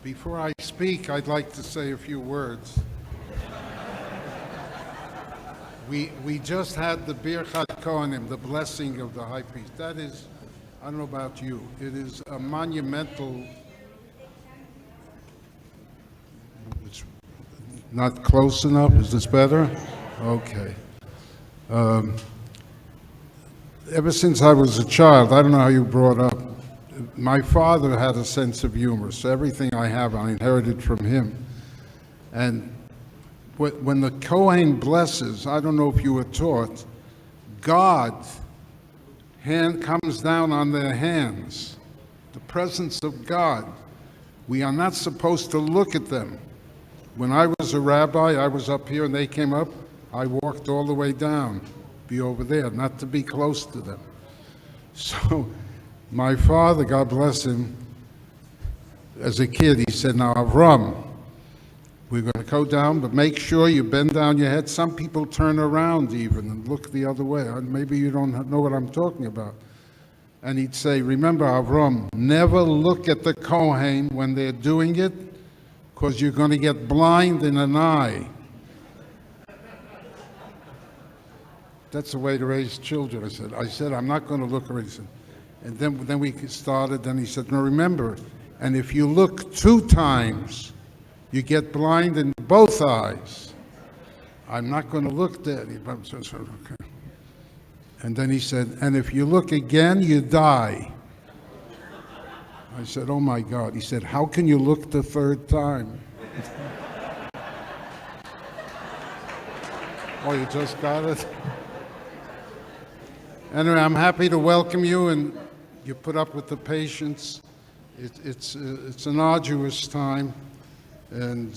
Before I speak, I'd like to say a few words. We just had the Birchat Kohanim, the blessing of the high priest. That is, I don't know about you, it is a monumental. It's not close enough. Is this better? Okay. Ever since I was a child, I don't know how you brought up, my father had a sense of humor, so everything I have I inherited from him. And when the Kohen blesses, I don't know if you were taught, God's hand comes down on their hands, the presence of God. We are not supposed to look at them. When I was a rabbi, I was up here and they came up, I walked all the way down, be over there, not to be close to them. So my father, God bless him, as a kid, he said, now Avram, we're going to go down, but make sure you bend down your head. Some people turn around even and look the other way. Maybe you don't know what I'm talking about. And he'd say, remember, Avram, never look at the Kohen when they're doing it, because you're going to get blind in an eye. That's the way to raise children. I said, I'm not going to look at it. And then we started, then he said, no, remember, and if you look 2 times, you get blind in both eyes. I'm not going to look, Daddy. Okay. And then he said, and if you look again, you die. I said, oh my God. He said, how can you look the 3rd time? Oh, you just got it? Anyway, I'm happy to welcome you, and you put up with the patience. It's an arduous time, and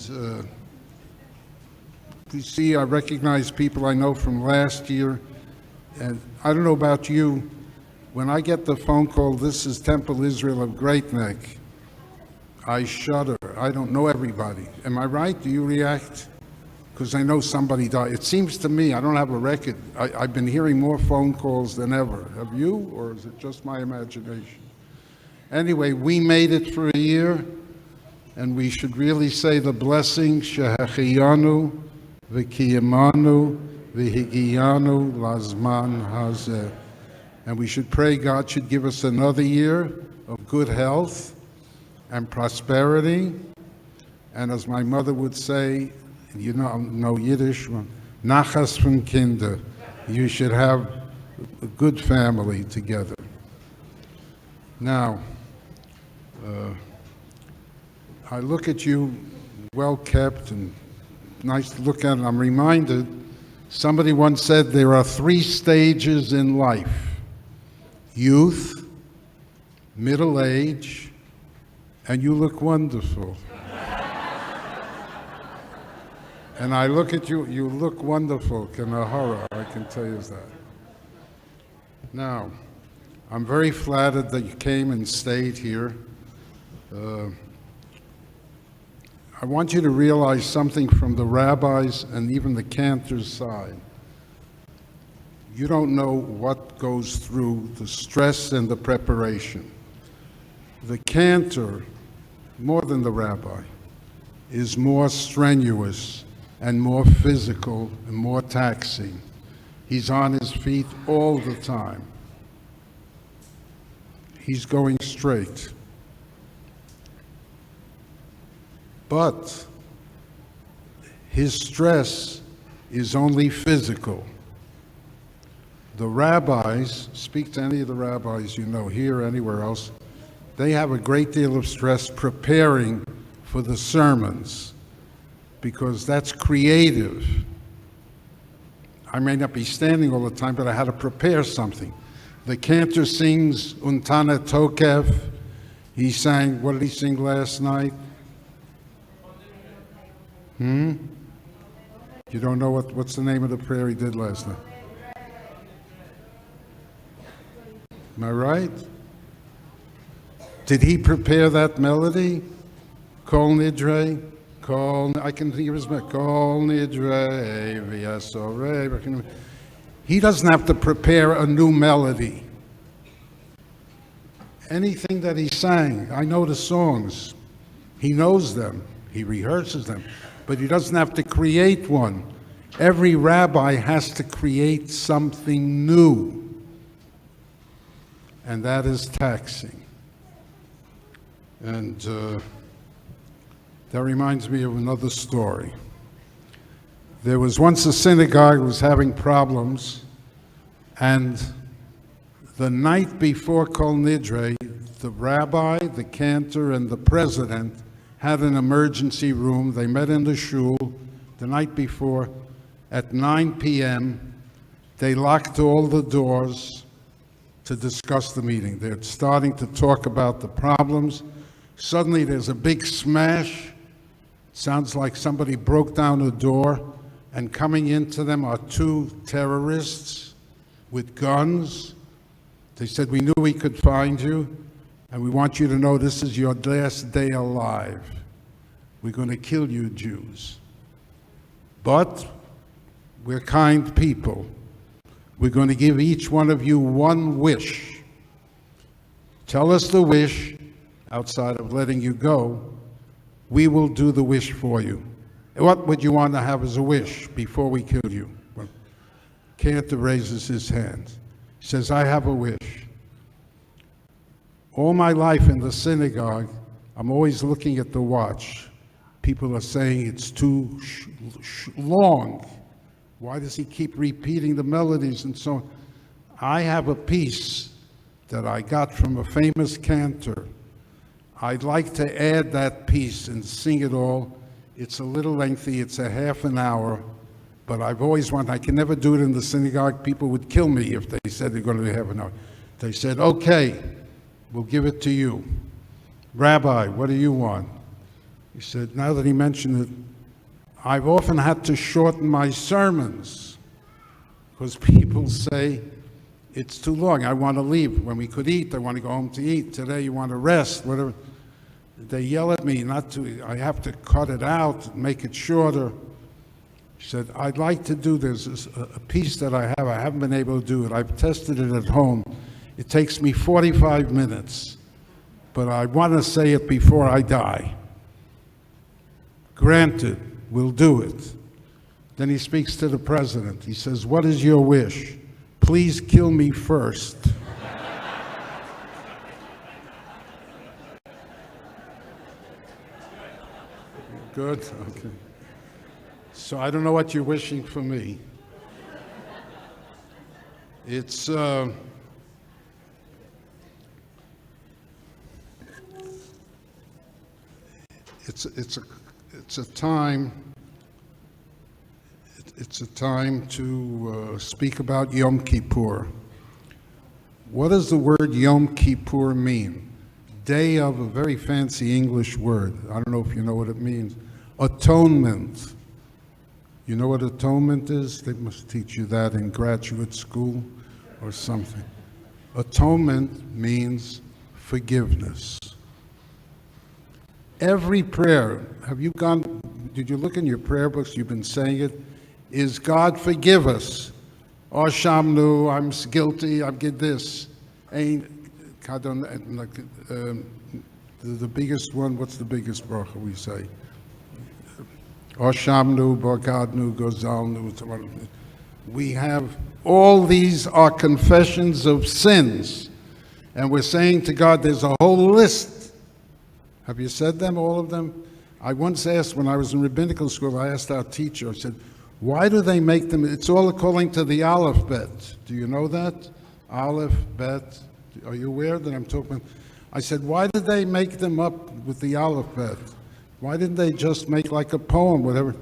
you see, I recognize people I know from last year, and I don't know about you, when I get the phone call, this is Temple Israel of Great Neck, I shudder. I don't know everybody. Am I right? Do you react? Because I know somebody died. It seems to me, I don't have a record, I've been hearing more phone calls than ever. Have you, or is it just my imagination? Anyway, we made it for a year, and we should really say the blessing, Shehechiyanu, V'kiyamanu, V'higiyanu, Lazman Hazeh. And we should pray God should give us another year of good health and prosperity. And as my mother would say, you know Yiddish, nachas von Kinder. You should have a good family together. Now, I look at you, well kept and nice to look at, and I'm reminded, somebody once said there are 3 stages in life: youth, middle age, and you look wonderful. And I look at you, you look wonderful, Kanahara, I can tell you that. Now, I'm very flattered that you came and stayed here. I want you to realize something from the rabbis and even the cantor's side. You don't know what goes through the stress and the preparation. The cantor, more than the rabbi, is more strenuous and more physical and more taxing. He's on his feet all the time. He's going straight. But his stress is only physical. The rabbis, speak to any of the rabbis you know, here or anywhere else, they have a great deal of stress preparing for the sermons, because that's creative. I may not be standing all the time, but I had to prepare something. The cantor sings Untana Tokev. He sang, what did he sing last night? You don't know what's the name of the prayer he did last night? Am I right? Did he prepare that melody? Kol Nidre? I can hear his melody. Kol Nidre v'yasorei. He doesn't have to prepare a new melody. Anything that he sang, I know the songs. He knows them. He rehearses them. But he doesn't have to create one. Every rabbi has to create something new. And that is taxing. And that reminds me of another story. There was once a synagogue that was having problems, and the night before Kol Nidre, the rabbi, the cantor, and the president had an emergency room. They met in the shul the night before at 9 p.m. They locked all the doors to discuss the meeting. They're starting to talk about the problems. Suddenly there's a big smash. Sounds like somebody broke down a door, and coming into them are two terrorists with guns. They said, "We knew we could find you, and we want you to know this is your last day alive. We're going to kill you, Jews. But we're kind people. We're going to give each one of you one wish. Tell us the wish outside of letting you go. We will do the wish for you. What would you want to have as a wish before we kill you?" Well, Cantor raises his hand. He says, "I have a wish. All my life in the synagogue, I'm always looking at the watch. People are saying it's too long. Why does he keep repeating the melodies and so on? I have a piece that I got from a famous cantor. I'd like to add that piece and sing it all. It's a little lengthy, it's a half an hour, but I've always wanted, I can never do it in the synagogue. People would kill me if they said they're going to be half an hour." They said, "Okay, we'll give it to you. Rabbi, what do you want?" He said, now that he mentioned it, "I've often had to shorten my sermons because people say it's too long. I want to leave. When we could eat, I want to go home to eat. Today you want to rest, whatever. They yell at me not to, I have to cut it out, make it shorter." He said, "I'd like to do this, a piece that I haven't been able to do it. I've tested it at home. It takes me 45 minutes, but I want to say it before I die." "Granted, we'll do it." Then he speaks to the president. He says, "What is your wish? Please kill me first." Good? Okay. So I don't know what you're wishing for me. It's a time to speak about Yom Kippur. What does the word Yom Kippur mean? Day of, a very fancy English word. I don't know if you know what it means. Atonement. You know what atonement is? They must teach you that in graduate school or something. Atonement means forgiveness. Every prayer, did you look in your prayer books? You've been saying it. Is God forgive us? Oh, Shamnu, I'm guilty, I did this. Ain't, the biggest one, what's the biggest bracha we say? Oh, Shamnu, Bogadnu, Gozalnu. We have, all these are confessions of sins. And we're saying to God, there's a whole list. Have you said them, all of them? I once asked, when I was in rabbinical school, I asked our teacher, I said, why do they make them? It's all according to the Aleph Bet. Do you know that? Aleph Bet. Are you aware that I'm talking about? I said, why did they make them up with the Aleph Bet? Why didn't they just make like a poem, whatever?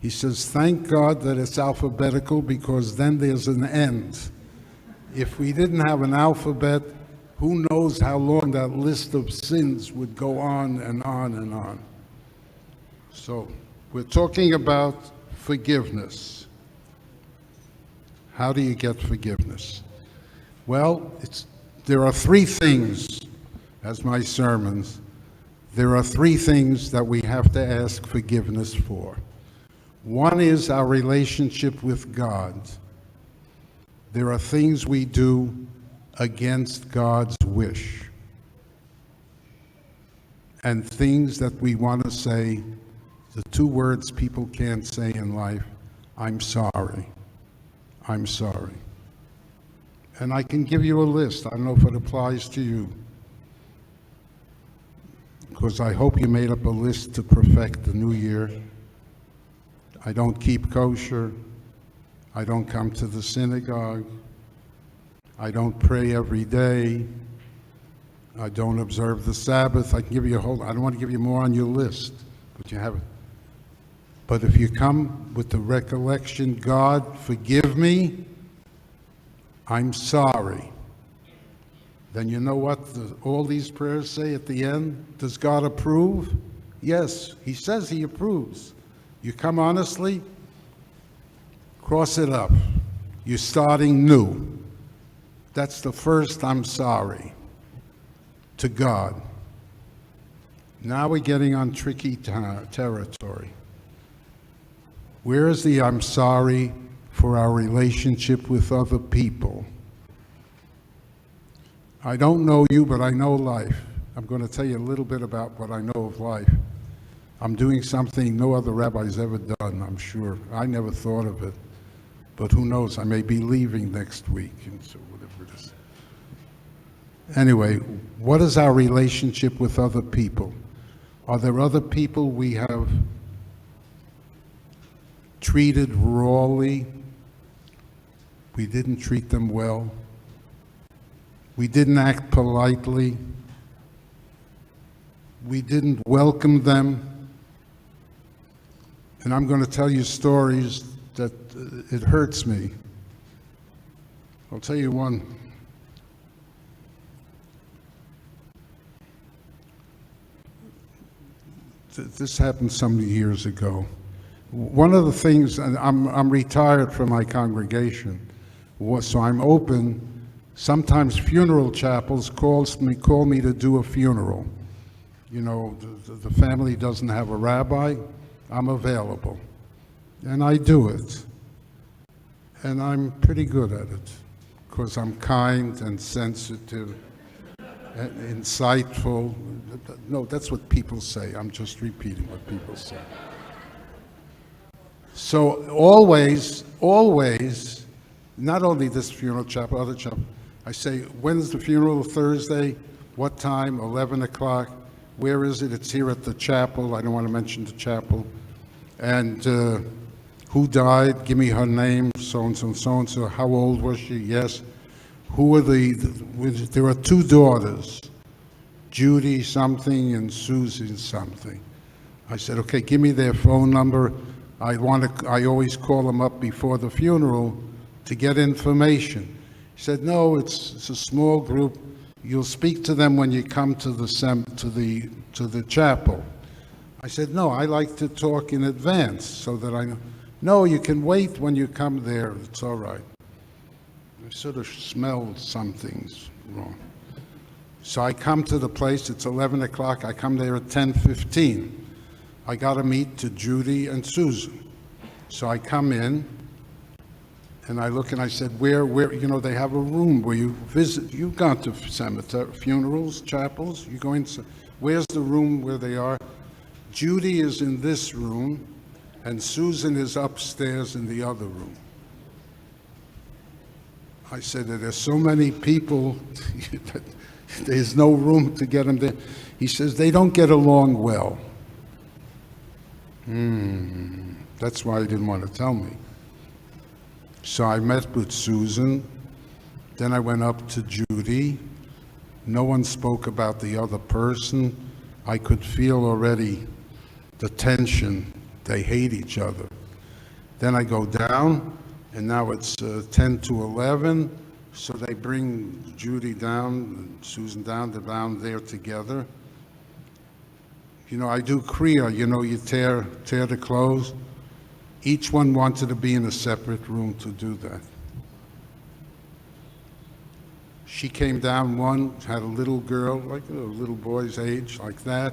He says, thank God that it's alphabetical, because then there's an end. If we didn't have an alphabet, who knows how long that list of sins would go on and on and on. So we're talking about forgiveness. How do you get forgiveness? Well, there are three things, as my sermons, there are three things that we have to ask forgiveness for. One is our relationship with God. There are things we do against God's wish. and things that we want to say, the two words people can't say in life, I'm sorry. I'm sorry. And I can give you a list. I don't know if it applies to you, because I hope you made up a list to perfect the new year. I don't keep kosher. I don't come to the synagogue. I don't pray every day. I don't observe the Sabbath. I can give you a whole, I don't want to give you more on your list, but you have it. But if you come with the recollection, God, forgive me, I'm sorry, then you know what all these prayers say at the end? Does God approve? Yes, He says He approves. You come honestly, cross it up. You're starting new. That's the first I'm sorry to God. Now we're getting on tricky territory. Where is the I'm sorry for our relationship with other people? I don't know you, but I know life. I'm going to tell you a little bit about what I know of life. I'm doing something no other rabbi's ever done, I'm sure. I never thought of it. But who knows, I may be leaving next week, and so whatever it is. Anyway, what is our relationship with other people? Are there other people we have treated rawly? We didn't treat them well. We didn't act politely. We didn't welcome them. And I'm going to tell you stories that it hurts me. I'll tell you one. This happened some years ago. One of the things, and I'm retired from my congregation, so I'm open. Sometimes funeral chapels call me to do a funeral. You know, the family doesn't have a rabbi, I'm available. And I do it. And I'm pretty good at it, because I'm kind and sensitive and insightful. No, that's what people say. I'm just repeating what people say. So always, not only this funeral chapel, other chapel, I say, when's the funeral? Thursday? What time? 11 o'clock. Where is it? It's here at the chapel. I don't want to mention the chapel. And who died? Give me her name, so-and-so and so-and-so. How old was she? Yes. Who are there are two daughters, Judy something and Susan something. I said, okay, give me their phone number. I always call them up before the funeral to get information. He said, no, it's a small group. You'll speak to them when you come to the chapel. I said, no, I like to talk in advance so that I know. No, you can wait when you come there. It's all right. I sort of smelled something's wrong. So I come to the place. It's 11 o'clock. I come there at 10:15. I got to meet to Judy and Susan. So I come in, and I look, and I said, where, you know, they have a room where you visit. You've gone to cemetery, funerals, chapels. You go in, where's the room where they are? Judy is in this room, and Susan is upstairs in the other room. I said that there's so many people that there's no room to get them there. He says, they don't get along well. That's why he didn't want to tell me. So I met with Susan, then I went up to Judy. No one spoke about the other person. I could feel already the tension. They hate each other. Then I go down, and now it's 10 to 11, so they bring Judy down, Susan down, they're down there together. You know, I do Kriya, you know, you tear the clothes. Each one wanted to be in a separate room to do that. She came down, one had a little girl, like a little boy's age, like that.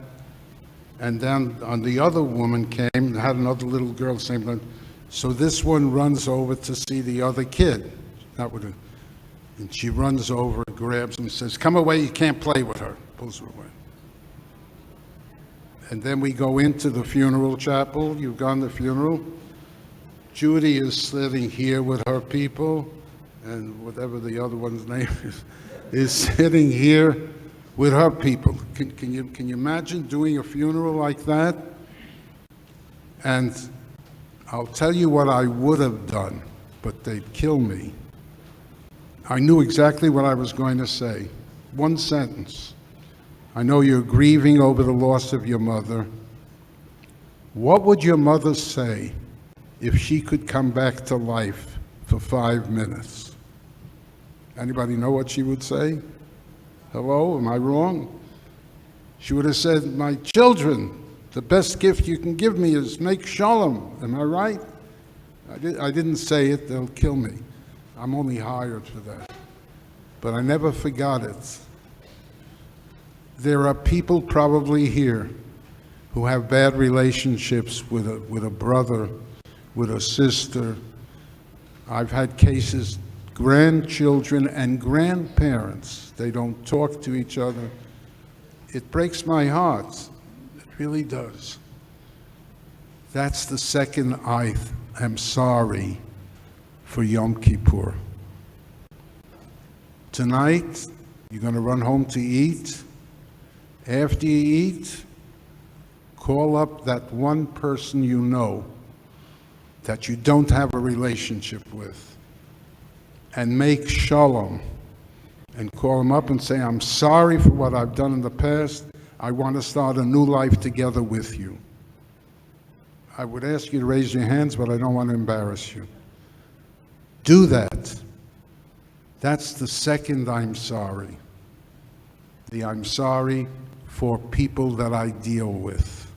And then the other woman came, had another little girl, same time. So this one runs over to see the other kid. And she runs over, grabs him, and says, come away, you can't play with her. Pulls her away. And then we go into the funeral chapel. You've gone to the funeral. Judy is sitting here with her people, and whatever the other one's name is sitting here with her people. Can you imagine doing a funeral like that? And I'll tell you what I would have done, but they'd kill me. I knew exactly what I was going to say. One sentence. I know you're grieving over the loss of your mother. What would your mother say if she could come back to life for 5 minutes? Anybody know what she would say? Hello, am I wrong? She would have said, my children, the best gift you can give me is make shalom. Am I right? I didn't say it, they'll kill me. I'm only hired for that. But I never forgot it. There are people probably here who have bad relationships with a brother, with a sister. I've had cases, grandchildren and grandparents, they don't talk to each other. It breaks my heart. It really does. That's the second I am sorry for Yom Kippur. Tonight, you're going to run home to eat. After you eat, call up that one person you know that you don't have a relationship with and make shalom and call them up and say, I'm sorry for what I've done in the past. I want to start a new life together with you. I would ask you to raise your hands, but I don't want to embarrass you. Do that. That's the second I'm sorry. The I'm sorry for people that I deal with.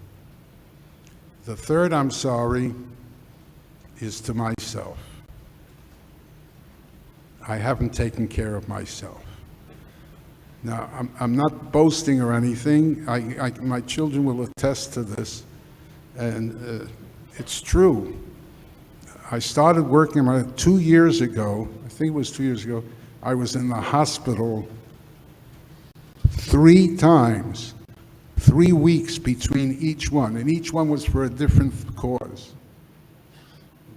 The third I'm sorry is to myself. I haven't taken care of myself. Now, I'm not boasting or anything. My children will attest to this, and it's true. I started working 2 years ago. I think it was 2 years ago. I was in the hospital 3 times, 3 weeks between each one, and each one was for a different cause.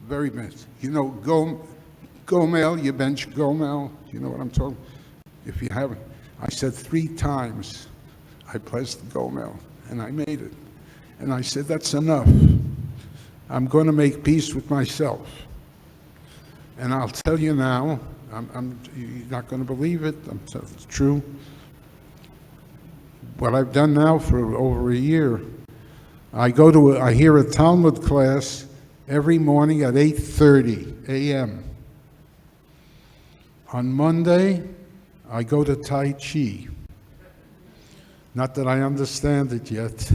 Very bad. You know, Gomel, you bench Gomel. You know what I'm talking? If you haven't, I said 3 times I pressed Gomel, and I made it. And I said, that's enough. I'm going to make peace with myself. And I'll tell you now, you're not going to believe it. It's true. What I've done now for over a year, I hear a Talmud class every morning at 8:30 a.m. On Monday, I go to Tai Chi. Not that I understand it yet.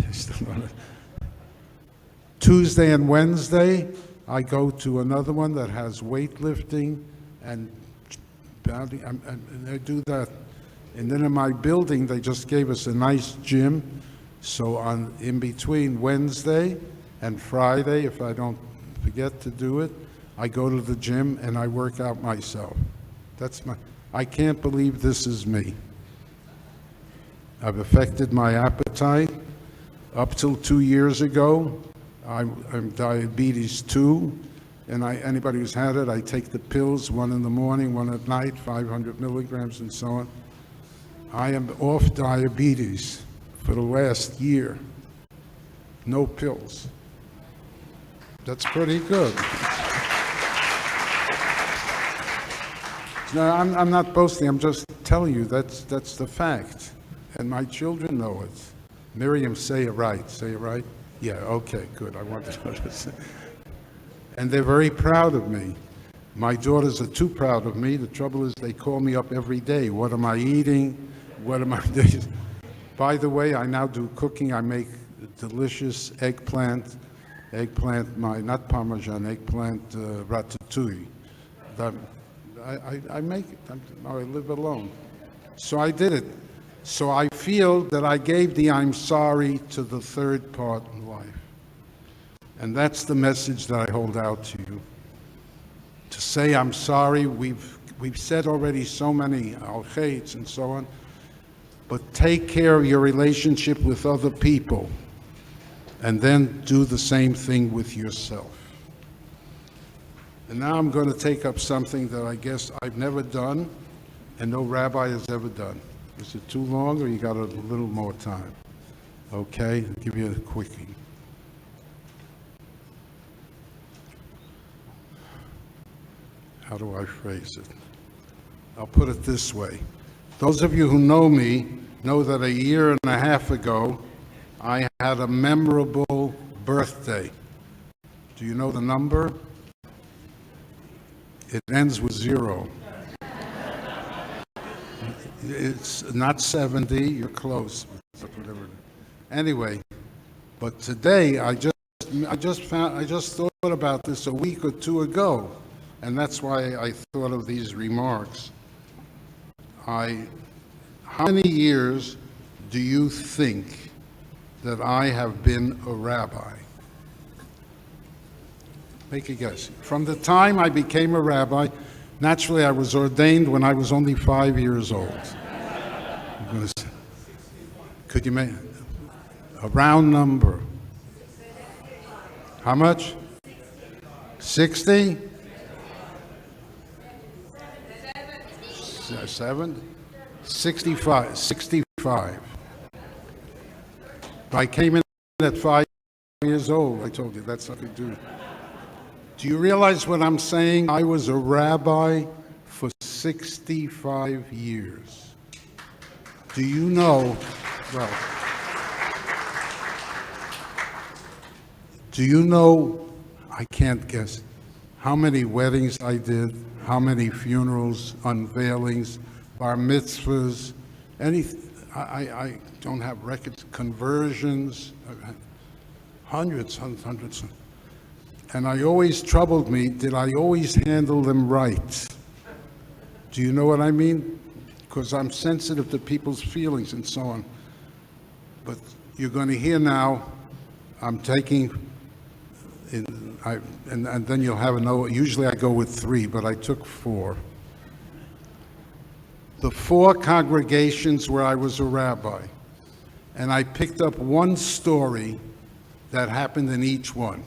Tuesday and Wednesday, I go to another one that has weightlifting and I do that. And then in my building, they just gave us a nice gym. So in between Wednesday and Friday, if I don't forget to do it, I go to the gym and I work out myself. I can't believe this is me. I've affected my appetite. Up till 2 years ago, I'm diabetes 2, and anybody who's had it, I take the pills, 1 in the morning, 1 at night, 500 milligrams and so on. I am off diabetes for the last year. No pills. That's pretty good. No, I'm not boasting, I'm just telling you that's the fact. And my children know it. Miriam, say it right. Say it right? Yeah, okay, good. I wanted to say. And they're very proud of me. My daughters are too proud of me. The trouble is they call me up every day. What am I eating? What am I doing? By the way, I now do cooking. I make delicious eggplant, not Parmesan, eggplant ratatouille. I make it. I live alone. So I did it. So I feel that I gave the I'm sorry to the third part in life. And that's the message that I hold out to you. To say I'm sorry, we've said already so many al-khaits and so on, but take care of your relationship with other people. and then do the same thing with yourself. And now I'm going to take up something that I guess I've never done and no rabbi has ever done. Is it too long, or you got a little more time? Okay, I'll give you a quickie. How do I phrase it? I'll put it this way. Those of you who know me know that a year and a half ago, I had a memorable birthday. Do you know the number? It ends with 0. It's not 70, you're close. Anyway, but today I just thought about this a week or two ago, and that's why I thought of these remarks. How many years do you think that I have been a rabbi? Make a guess. From the time I became a rabbi, naturally I was ordained when I was only 5 years old. Could you make a round number? How much? 60? 7? 65. 65. I came in at 5 years old. I told you that's nothing to do. Do you realize what I'm saying? I was a rabbi for 65 years. Do you know, well, do you know, I can't guess, how many weddings I did, how many funerals, unveilings, bar mitzvahs, I don't have records, conversions, hundreds. And I always troubled me, did I always handle them right? Do you know what I mean? Because I'm sensitive to people's feelings and so on. But you're going to hear now, I'm taking, and then you'll have usually I go with 3, but I took 4. The 4 congregations where I was a rabbi, and I picked up one story that happened in each one.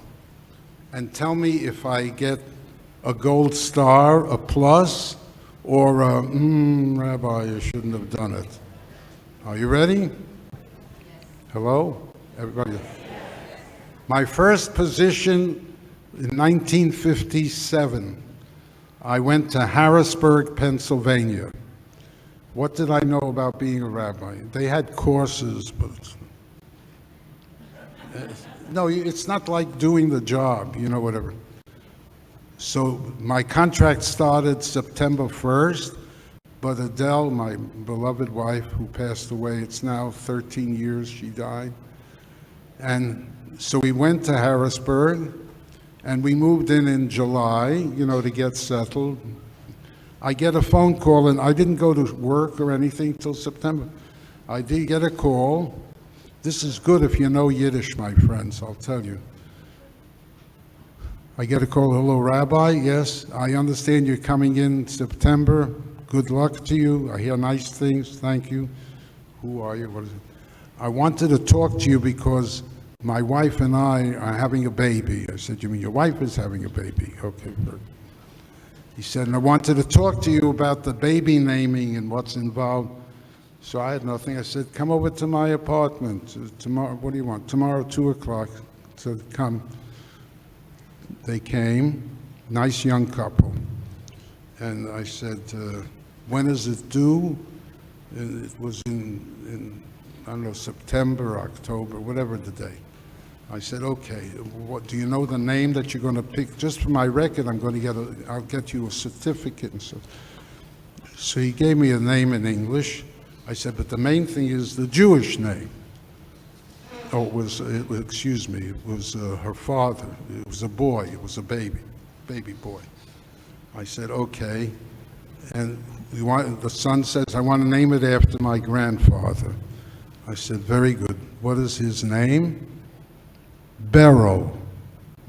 And tell me if I get a gold star, a plus, or a, Rabbi, you shouldn't have done it. Are you ready? Hello? Everybody? My first position in 1957, I went to Harrisburg, Pennsylvania. What did I know about being a rabbi? They had courses, but no, it's not like doing the job, whatever. So my contract started September 1st, but Adele, my beloved wife who passed away, it's now 13 years she died. And so we went to Harrisburg, and we moved in July, to get settled. I get a phone call, and I didn't go to work or anything till September. I did get a call. This is good if you know Yiddish, my friends, I'll tell you. I get a call, hello, Rabbi, yes, I understand you're coming in September. Good luck to you. I hear nice things, thank you. Who are you? What is it? I wanted to talk to you because my wife and I are having a baby. I said, you mean your wife is having a baby? Okay, good. He said, and I wanted to talk to you about the baby naming and what's involved. So I had nothing. I said, come over to my apartment tomorrow. What do you want? Tomorrow, 2 o'clock. So come. They came, nice young couple. And I said, when is it due? And it was in, I don't know, September, October, whatever the day. I said, okay, what, do you know the name that you're going to pick? Just for my record, I'll get you a certificate and stuff. So he gave me a name in English. I said, but the main thing is the Jewish name. Oh, it was her father. It was a boy. It was a baby boy. I said, okay. And the son says, I want to name it after my grandfather. I said, very good. What is his name? Beryl.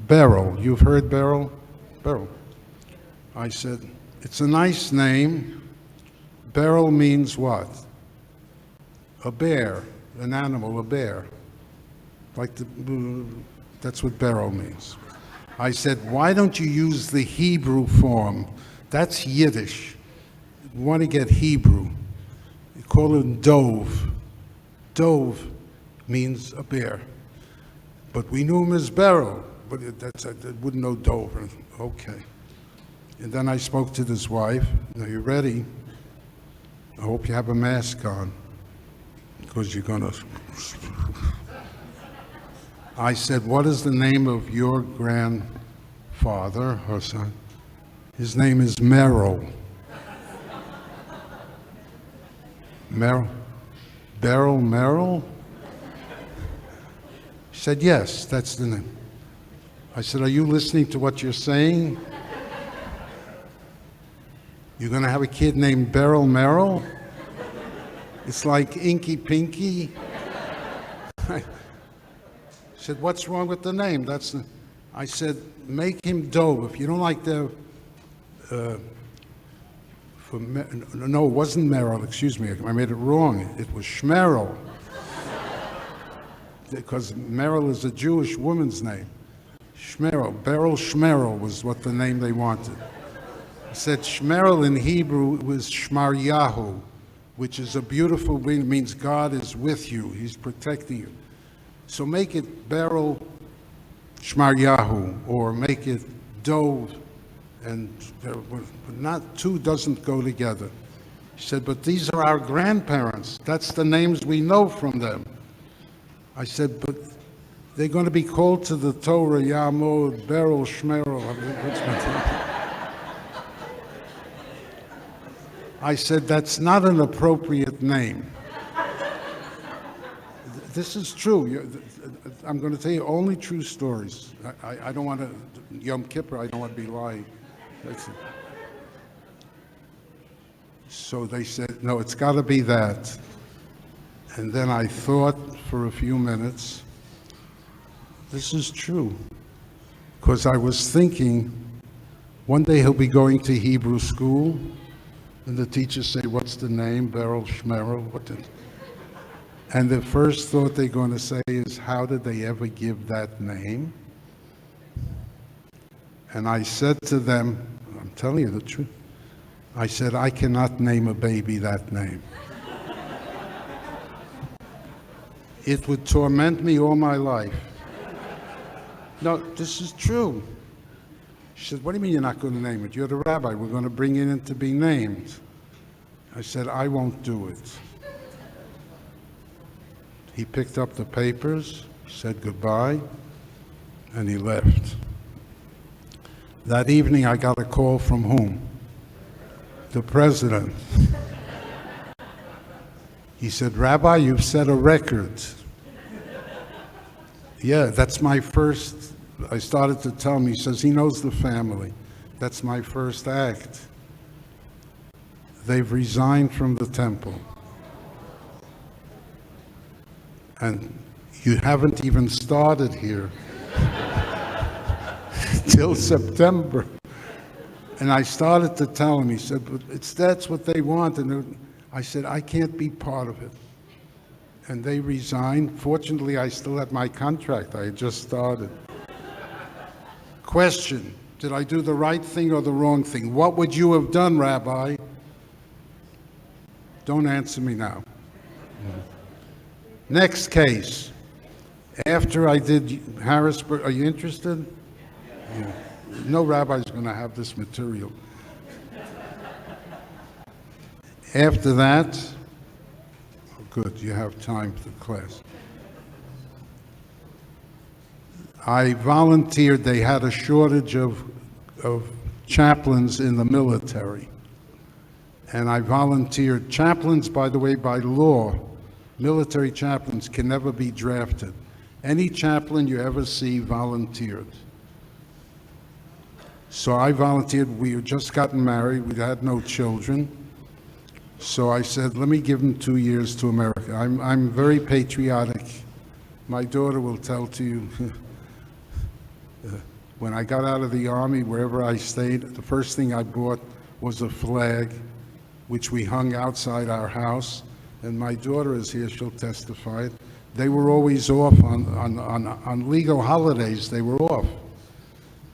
Beryl. You've heard Beryl? Beryl. I said, it's a nice name. Beryl means what? A bear, an animal, a bear. like that's what Beryl means. I said, why don't you use the Hebrew form? That's Yiddish. You want to get Hebrew. You call it Dove. Dove means a bear. But we knew him as Beryl, but I wouldn't know Dove. Okay. And then I spoke to his wife. Now, you ready? I hope you have a mask on, because you're going to... I said, what is the name of your grandfather, her son? His name is Merrill. Merrill? Beryl Merrill? She said, yes, that's the name. I said, are you listening to what you're saying? You're going to have a kid named Beryl Merrill? It's like Inky Pinky. I said, what's wrong with the name? I said, make him Dove. If you don't like the... no, it wasn't Merrill, excuse me. I made it wrong. It was Schmerl. Because Merrill is a Jewish woman's name. Schmerl, Beryl Schmerl was what the name they wanted. I said Schmerl in Hebrew was Shmaryahu, which is a beautiful word, means God is with you, he's protecting you. So make it Beryl Shmaryahu, or make it Dove, and not two doesn't go together. She said, but these are our grandparents. That's the names we know from them. I said, but they're going to be called to the Torah, Yamod, Beryl, Shmerel. I said, that's not an appropriate name. This is true. I'm going to tell you only true stories. I don't want to, Yom Kippur, I don't want to be lying. So they said, no, it's got to be that. And then I thought for a few minutes, this is true. Because I was thinking, one day he'll be going to Hebrew school, and the teachers say, what's the name? Beryl Schmerel? And the first thought they're going to say is, how did they ever give that name? And I said to them, I'm telling you the truth, I said, I cannot name a baby that name. It would torment me all my life. No, this is true. She said, what do you mean you're not going to name it? You're the rabbi. We're going to bring it in to be named. I said, I won't do it. He picked up the papers, said goodbye, and he left. That evening, I got a call from whom? The president. He said, Rabbi, you've set a record. Yeah, that's my first, I started to tell him, he says, he knows the family. That's my first act. They've resigned from the temple. And you haven't even started here till September. And I started to tell him, he said, but that's what they want. And I said, I can't be part of it. And they resigned. Fortunately, I still had my contract. I had just started. Question, did I do the right thing or the wrong thing? What would you have done, Rabbi? Don't answer me now. Next case. After I did Harrisburg, are you interested? Yeah. No rabbi's going to have this material. After that, oh good, you have time for class. I volunteered. They had a shortage of chaplains in the military. And I volunteered. Chaplains, by the way, by law, military chaplains can never be drafted. Any chaplain you ever see volunteered. So I volunteered. We had just gotten married. We had no children. So I said, let me give them 2 years to America. I'm very patriotic. My daughter will tell to you, when I got out of the Army, wherever I stayed, the first thing I bought was a flag, which we hung outside our house. And my daughter is here, she'll testify. They were always off on legal holidays. They were off.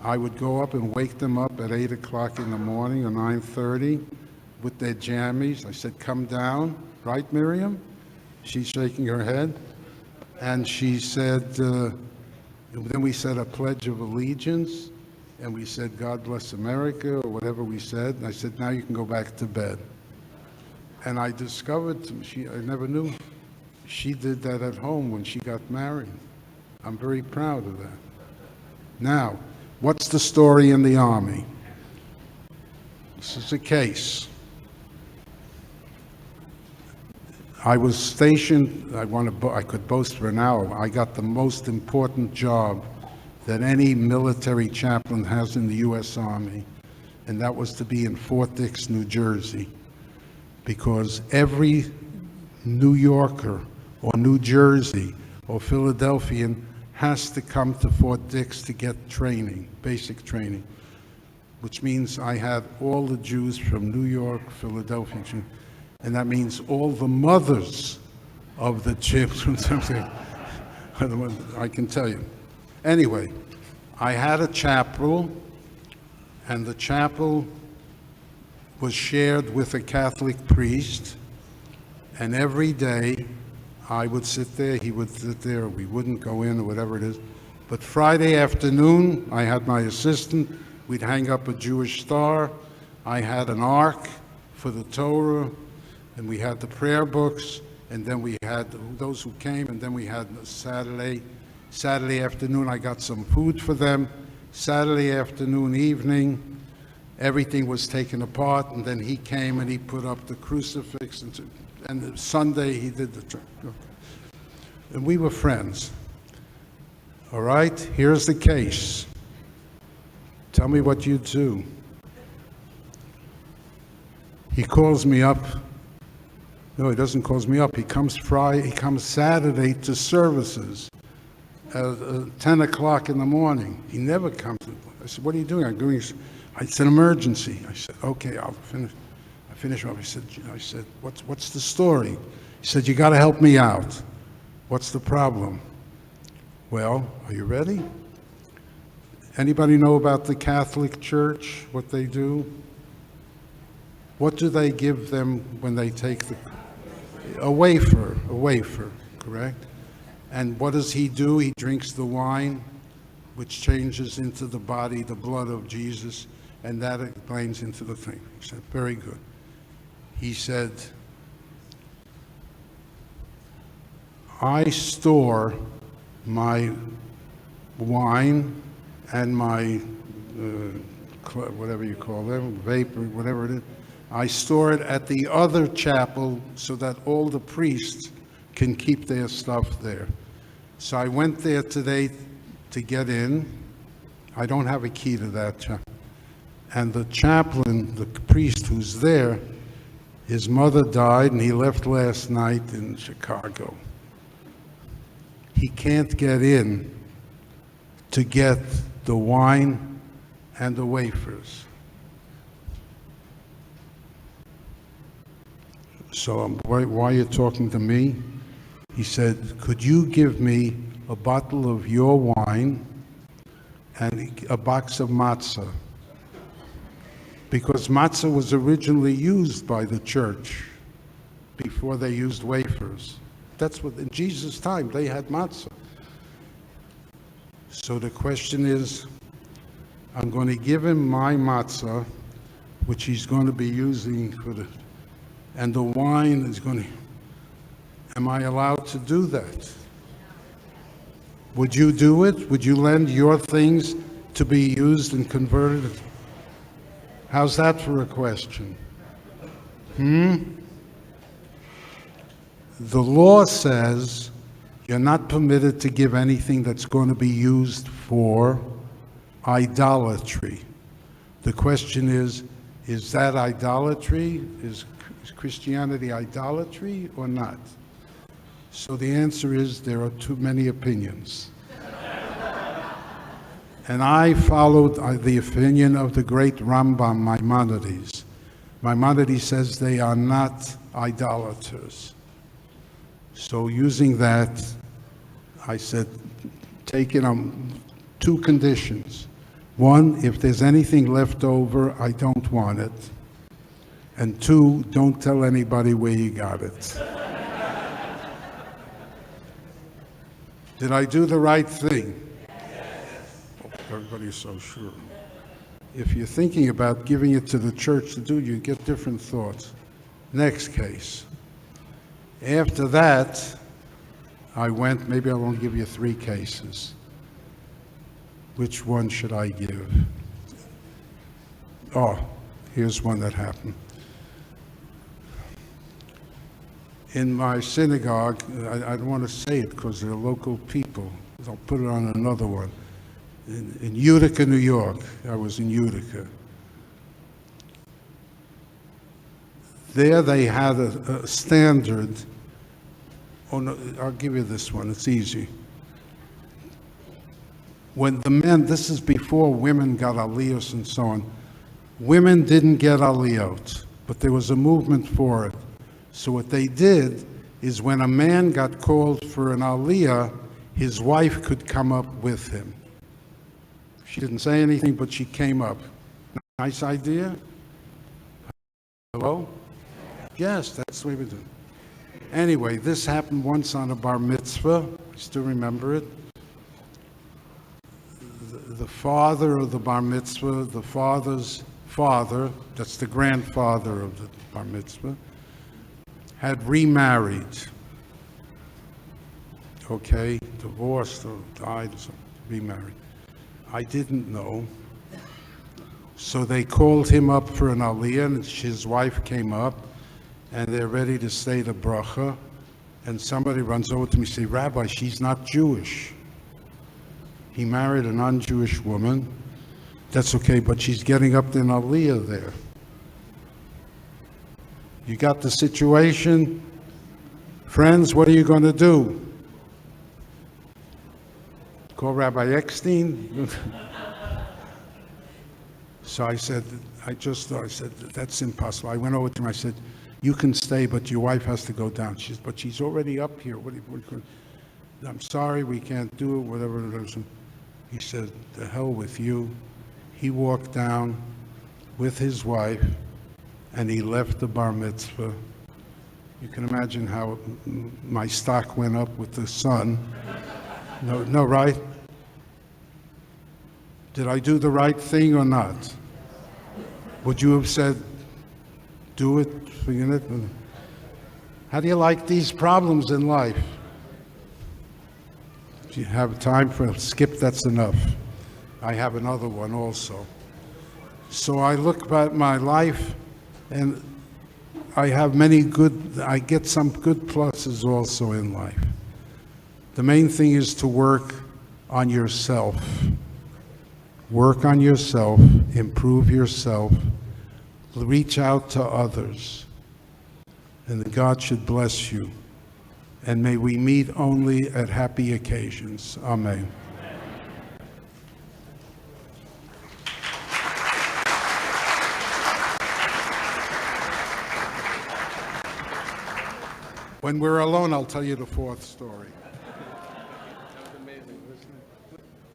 I would go up and wake them up at 8 o'clock in the morning or 9:30 with their jammies. I said, come down. Right, Miriam? She's shaking her head. And she said, then we said a Pledge of Allegiance, and we said, God bless America, or whatever we said. And I said, now you can go back to bed. And I discovered, I never knew, she did that at home when she got married. I'm very proud of that. Now, what's the story in the Army? This is a case. I was stationed, I could boast for an hour, I got the most important job that any military chaplain has in the U.S. Army, and that was to be in Fort Dix, New Jersey, because every New Yorker or New Jersey or Philadelphian has to come to Fort Dix to get training, basic training, which means I had all the Jews from New York, Philadelphia, and that means all the mothers of the children. I can tell you. Anyway, I had a chapel, and the chapel was shared with a Catholic priest, and every day I would sit there, he would sit there, we wouldn't go in or whatever it is. But Friday afternoon, I had my assistant, we'd hang up a Jewish star, I had an ark for the Torah, and we had the prayer books, and then we had those who came, and then we had Saturday afternoon, I got some food for them. Saturday afternoon, evening, everything was taken apart, and then he came and he put up the crucifix, and Sunday he did the church. And we were friends. All right, here's the case. Tell me what you do. He calls me up. No, he doesn't call me up. He comes Saturday to services at 10 o'clock in the morning. He never comes. I said, what are you doing? It's an emergency. I said, okay, I'll finish. I finished up. I said, what's the story? He said, you got to help me out. What's the problem? Well, are you ready? Anybody know about the Catholic Church, what they do? What do they give them when they take a wafer, correct? And what does he do? He drinks the wine, which changes into the body, the blood of Jesus, and that explains into the thing. He said, very good. He said, I store my wine and my, whatever you call them, vapor, whatever it is, I store it at the other chapel so that all the priests can keep their stuff there. So I went there today to get in. I don't have a key to that chapel. And the chaplain, the priest who's there, his mother died and he left last night in Chicago. He can't get in to get the wine and the wafers. So why are you talking to me? He said, could you give me a bottle of your wine and a box of matzah? Because matzah was originally used by the church before they used wafers. That's what, in Jesus' time, they had matzah. So the question is, I'm going to give him my matzah, which he's going to be using for and the wine is going to, am I allowed to do that? Would you do it? Would you lend your things to be used and converted? How's that for a question? The law says you're not permitted to give anything that's going to be used for idolatry. The question is that idolatry? Is Christianity idolatry or not? So the answer is there are too many opinions. And I followed the opinion of the great Rambam Maimonides. Maimonides says they are not idolaters. So using that, I said, take it on 2 conditions. 1, if there's anything left over, I don't want it. And 2, don't tell anybody where you got it. Did I do the right thing? Oh, everybody's so sure. If you're thinking about giving it to the church to do, you get different thoughts. Next case. After that, I went, maybe I'll only give you 3 cases. Which one should I give? Oh, here's one that happened. In my synagogue, I don't want to say it because they're local people. I'll put it on another one. In Utica, New York. I was in Utica. There they had a standard. Oh, no, I'll give you this one. It's easy. When the men, this is before women got aliyos and so on, women didn't get aliyot, but there was a movement for it. So what they did is when a man got called for an aliyah, his wife could come up with him. She didn't say anything, but she came up. Nice idea? Hello? Yes, that's the way we do it. Anyway, this happened once on a bar mitzvah. I still remember it. The father of the bar mitzvah, the father's father, that's the grandfather of the bar mitzvah, had remarried. Okay, divorced or died or something, remarried. I didn't know. So they called him up for an aliyah, and his wife came up, and they're ready to say the bracha, and somebody runs over to me and says, Rabbi, she's not Jewish. He married a non-Jewish woman. That's okay, but she's getting up to an aliyah there. You got the situation? Friends, what are you going to do? Call Rabbi Eckstein? So I said, that's impossible. I went over to him, I said, you can stay, but your wife has to go down. She said, but she's already up here. I'm sorry, we can't do it, whatever it is. He said, the hell with you. He walked down with his wife, and he left the bar mitzvah. You can imagine how my stock went up with the sun. No, right? Did I do the right thing or not? Would you have said, do it, forget it? How do you like these problems in life? If you have time for a skip, that's enough. I have another one also. So I look at my life, and I get some good pluses also in life. The main thing is to work on yourself. Work on yourself, improve yourself, reach out to others, and God should bless you. And may we meet only at happy occasions. Amen. When we're alone, I'll tell you the 4th story.